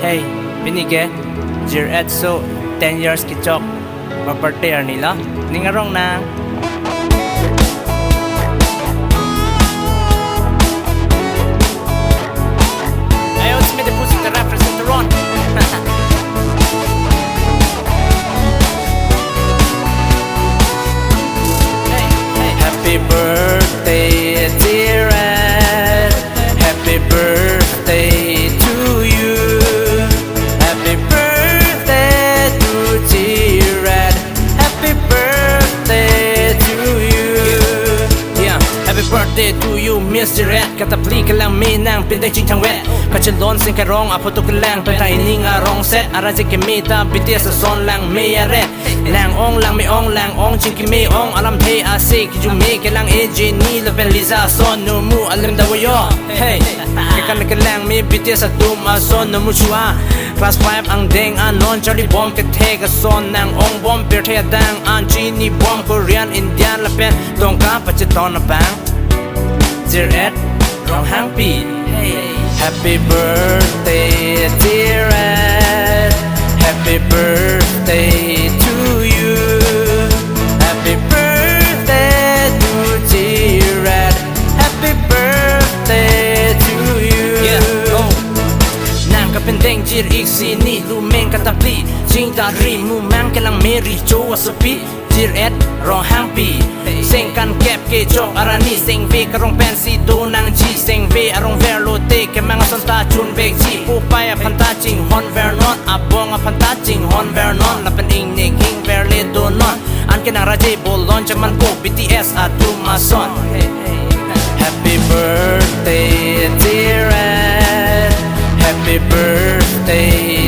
Hey, binige Jir Et so 10 years kichok birthday nila ning arong na ayo sme Diphu sa represent Teron. Happy birthday Jir Et, happy birthday to you, happy birthday to Jir Et, happy birthday to you. Yeah, happy birthday to you Miss Jir Et. Katapli kelangme nang pinden chingthang wet Kachelon seng karong aphoto kelang penta ening arong set Araje keme BTS ason langme aret langme lang chingkime Alamthe ase kejume kelang Jennie Lapen ason Neomu alamdawoyo. Hey, Kekan kelangme BTS atum ason Neomu joh-a Class 5 ang deng anon Charlie bomb keteg ason nang bomb birthday dang an Jennie bomb Korean Indian Lapen tongka Kachelon na bang Jir Et Ronghangpi. Happy birthday Jir Et, happy birthday to you, happy birthday to Jir Et, happy birthday to you. Nang kapendeng Jir sini Lumeng Katapli chingthang mang kelangme joh-a Jir Et Ronghangpi seng kan kep ke jok arani seng ve karong pensi do nang chi seng ve arong verlo te ke mga son ta chun ve chi upaya panta ching hon ver non abong panta ching hon ver non lapen ening hing ver le do non an ke Araje bolon chaman ko BTS atum ason. Happy birthday Jir Et, happy birthday